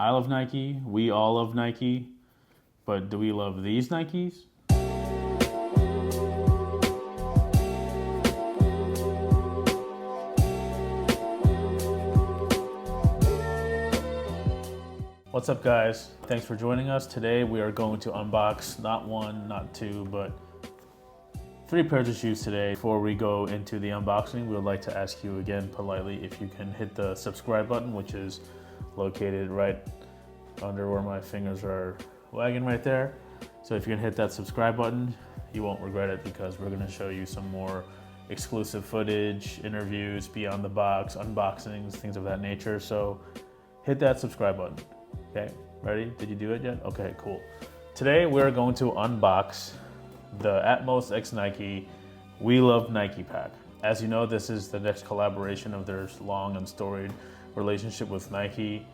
I love Nike. We all love Nike. But do we love these Nikes? What's up, guys? Thanks for joining us. Today we are going to unbox not one, not two, but 3 pairs of shoes today. Before we go into the unboxing, we would like to ask you again politely if you can hit the subscribe button, which is located right under where my fingers are wagging right there. So if you can hit that subscribe button, you won't regret it, because we're going to show you some more exclusive footage, interviews, beyond the box, unboxings, things of that nature. So hit that subscribe button. Okay, ready? Did you do it yet? Okay, cool. Today we're going to unbox the Atmos x Nike We Love Nike pack. As you know, this is the next collaboration of their long and storied relationship with Nike.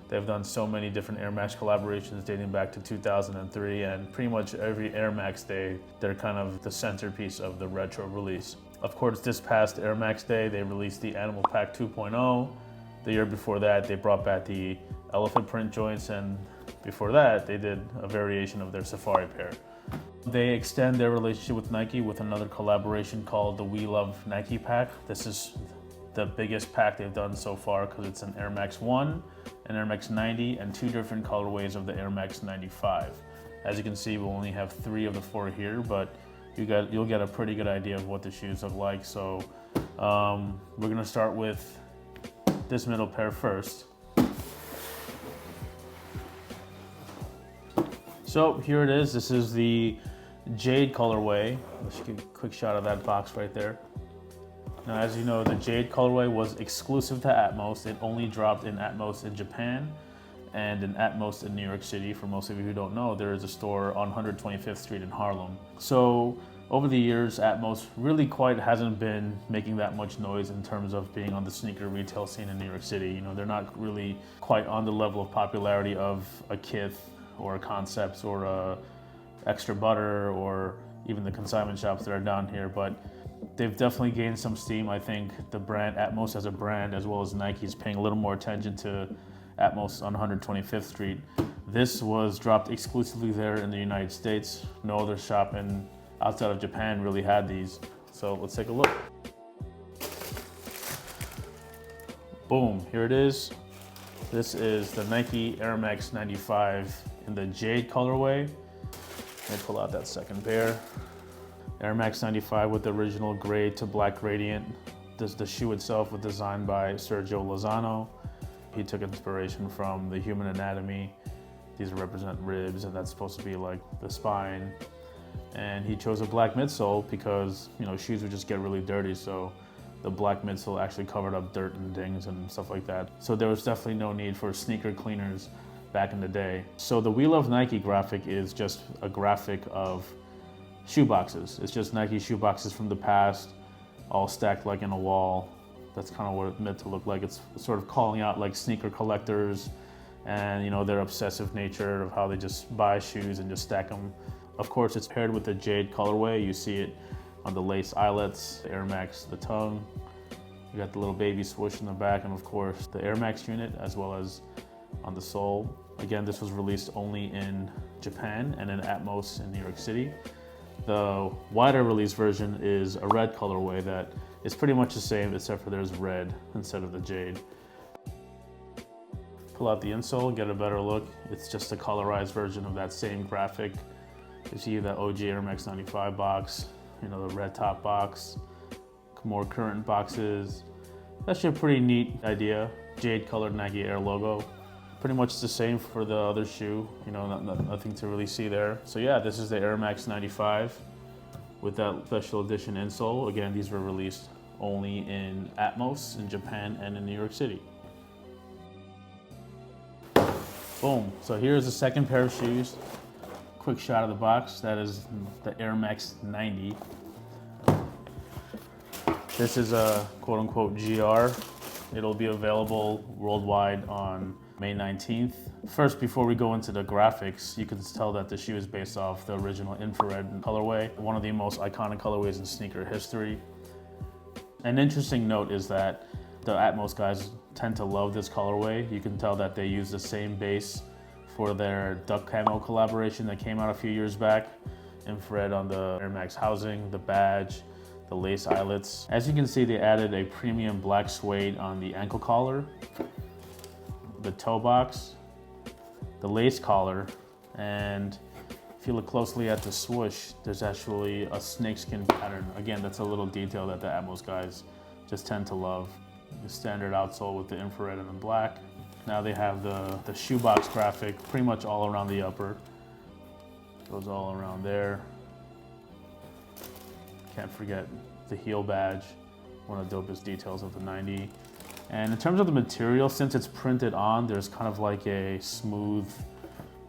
They've done so many different Air Max collaborations dating back to 2003, and pretty much every Air Max day, they're kind of the centerpiece of the retro release. Of course, this past Air Max day, they released the Animal Pack 2.0. The year before that, they brought back the elephant print joints, and before that, they did a variation of their Safari pair. They extend their relationship with Nike with another collaboration called the We Love Nike pack. This is the biggest pack they've done so far, because it's an Air Max 1, an Air Max 90, and 2 different colorways of the Air Max 95. As you can see, we only have 3 of the 4 here, but you'll get a pretty good idea of what the shoes look like. So we're gonna start with this middle pair first. So here it is. This is the Jade colorway. Let's get a quick shot of that box right there. Now, as you know, the Jade colorway was exclusive to Atmos. It only dropped in Atmos in Japan and in Atmos in New York City. For most of you who don't know, there is a store on 125th Street in Harlem. So over the years, Atmos really quite hasn't been making that much noise in terms of being on the sneaker retail scene in New York City. You know, they're not really quite on the level of popularity of a Kith or a Concepts or a Extra Butter or even the consignment shops that are down here, but they've definitely gained some steam. I think the brand, Atmos as a brand, as well as Nike, is paying a little more attention to Atmos on 125th Street. This was dropped exclusively there in the United States. No other shop outside of Japan really had these. So let's take a look. Boom, here it is. This is the Nike Air Max 95 in the Jade colorway. Let me pull out that second pair. Air Max 95 with the original gray to black gradient. The shoe itself was designed by Sergio Lozano. He took inspiration from the human anatomy. These represent ribs, and that's supposed to be like the spine. And he chose a black midsole because, you know, shoes would just get really dirty, so the black midsole actually covered up dirt and dings and stuff like that. So there was definitely no need for sneaker cleaners back in the day. So the We Love Nike graphic is just a graphic of shoe boxes. It's just Nike shoe boxes from the past, all stacked like in a wall. That's kind of what it's meant to look like. It's sort of calling out like sneaker collectors and, you know, their obsessive nature of how they just buy shoes and just stack them. Of course, it's paired with the Jade colorway. You see it on the lace eyelets, the Air Max, the tongue. You got the little baby swoosh in the back, and of course the Air Max unit, as well as on the sole. Again, this was released only in Japan and in Atmos in New York City. The wider release version is a red colorway that is pretty much the same, except for there's red instead of the Jade. Pull out the insole, get a better look. It's just a colorized version of that same graphic. You see the OG Air Max 95 box, you know, the red top box, more current boxes. That's a pretty neat idea. Jade colored Nike Air logo. Pretty much the same for the other shoe, you know, nothing to really see there. So yeah, this is the Air Max 95 with that special edition insole. Again, these were released only in Atmos in Japan and in New York City. Boom, so here's the second pair of shoes. Quick shot of the box. That is the Air Max 90. This is a quote unquote GR. It'll be available worldwide on May 19th. First, before we go into the graphics, you can tell that the shoe is based off the original infrared colorway, one of the most iconic colorways in sneaker history. An interesting note is that the Atmos guys tend to love this colorway. You can tell that they use the same base for their duck camo collaboration that came out a few years back. Infrared on the Air Max housing, the badge, the lace eyelets. As you can see, they added a premium black suede on the ankle collar, the toe box, the lace collar, and if you look closely at the swoosh, there's actually a snakeskin pattern. Again, that's a little detail that the Atmos guys just tend to love. The standard outsole with the infrared and the black. Now they have the shoebox graphic pretty much all around the upper. Goes all around there. Can't forget the heel badge, one of the dopest details of the 90. And in terms of the material, since it's printed on, there's kind of like a smooth,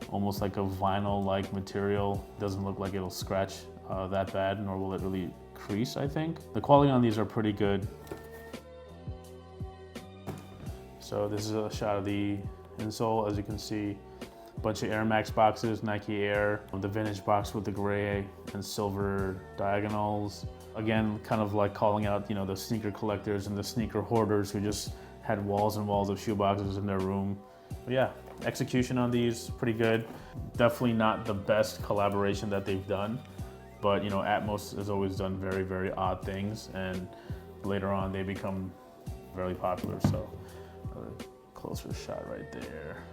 almost like a vinyl-like material. Doesn't look like it'll scratch that bad, nor will it really crease, I think. The quality on these are pretty good. So this is a shot of the insole. As you can see, a bunch of Air Max boxes, Nike Air, the vintage box with the gray and silver diagonals. Again, kind of like calling out, the sneaker collectors and the sneaker hoarders who just had walls and walls of shoe boxes in their room. But yeah, execution on these, pretty good. Definitely not the best collaboration that they've done, but Atmos has always done very, very odd things, and later on they become very popular. So another closer shot right there.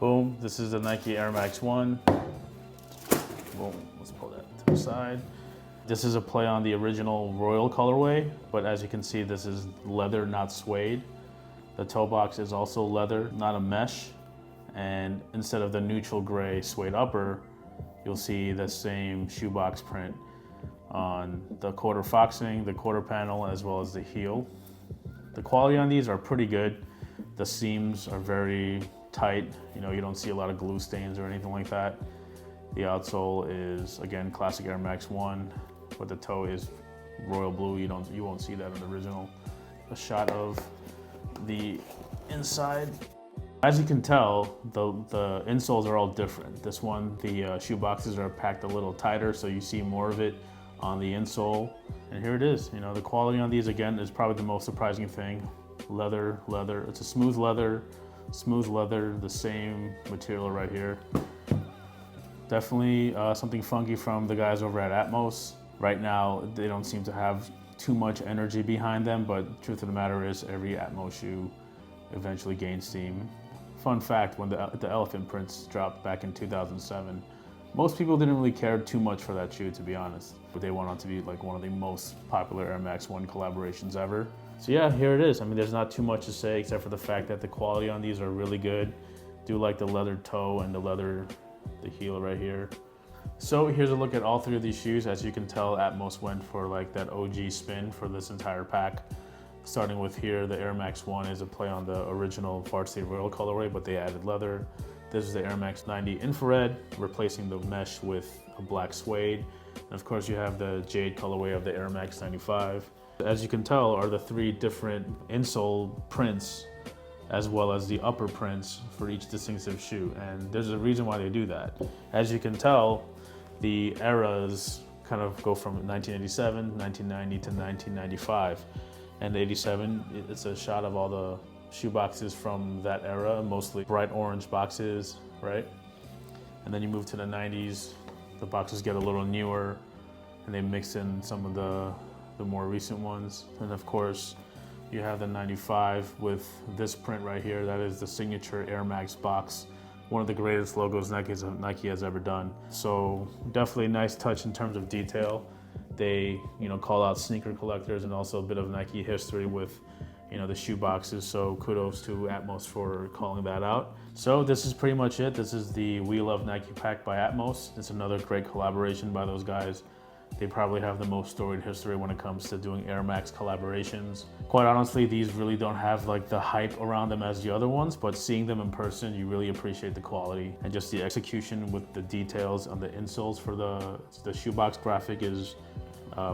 Boom, this is the Nike Air Max 1. Boom, let's pull that to the side. This is a play on the original Royal colorway, but as you can see, this is leather, not suede. The toe box is also leather, not a mesh. And instead of the neutral gray suede upper, you'll see the same shoebox print on the quarter foxing, the quarter panel, as well as the heel. The quality on these are pretty good. The seams are very tight. You don't see a lot of glue stains or anything like that. The outsole is, again, classic Air Max 1, but the toe is royal blue. You won't see that in the original. A shot of the inside. As you can tell, the insoles are all different. This one, the shoe boxes are packed a little tighter, so you see more of it on the insole. And here it is. The quality on these, again, is probably the most surprising thing. Leather. It's a smooth leather, the same material right here. Definitely something funky from the guys over at Atmos. Right now, they don't seem to have too much energy behind them, but truth of the matter is every Atmos shoe eventually gains steam. Fun fact, when the elephant prints dropped back in 2007, most people didn't really care too much for that shoe, to be honest. But they went on to be like one of the most popular Air Max 1 collaborations ever. So yeah, here it is. There's not too much to say except for the fact that the quality on these are really good. Do like the leather toe and the heel right here. So here's a look at all three of these shoes. As you can tell, Atmos went for like that OG spin for this entire pack. Starting with here, the Air Max 1 is a play on the original Varsity Royal colorway, but they added leather. This is the Air Max 90 Infrared, replacing the mesh with a black suede. And of course you have the jade colorway of the Air Max 95. As you can tell, are the three different insole prints as well as the upper prints for each distinctive shoe. And there's a reason why they do that. As you can tell, the eras kind of go from 1987, 1990 to 1995. And 87, it's a shot of all the shoe boxes from that era, mostly bright orange boxes, right? And then you move to the 90s, the boxes get a little newer, and they mix in some of the more recent ones. And of course, you have the 95 with this print right here. That is the signature Air Max box. One of the greatest logos Nike has ever done. So definitely a nice touch in terms of detail. They, call out sneaker collectors and also a bit of Nike history with, the shoe boxes. So kudos to Atmos for calling that out. So this is pretty much it. This is the We Love Nike pack by Atmos. It's another great collaboration by those guys. They probably have the most storied history when it comes to doing Air Max collaborations. Quite honestly, these really don't have like the hype around them as the other ones, but seeing them in person, you really appreciate the quality and just the execution with the details on the insoles for the shoebox graphic is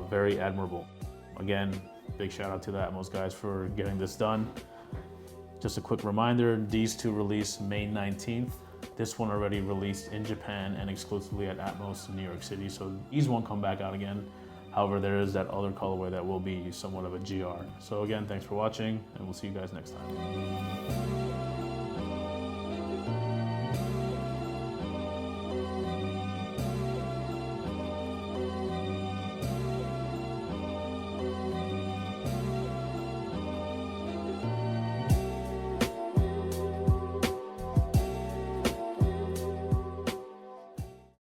very admirable. Again, big shout out to the Atmos guys for getting this done. Just a quick reminder, these two release May 19th. This one already released in Japan and exclusively at Atmos in New York City, so these won't come back out again. However, there is that other colorway that will be somewhat of a GR. So again, thanks for watching, and we'll see you guys next time.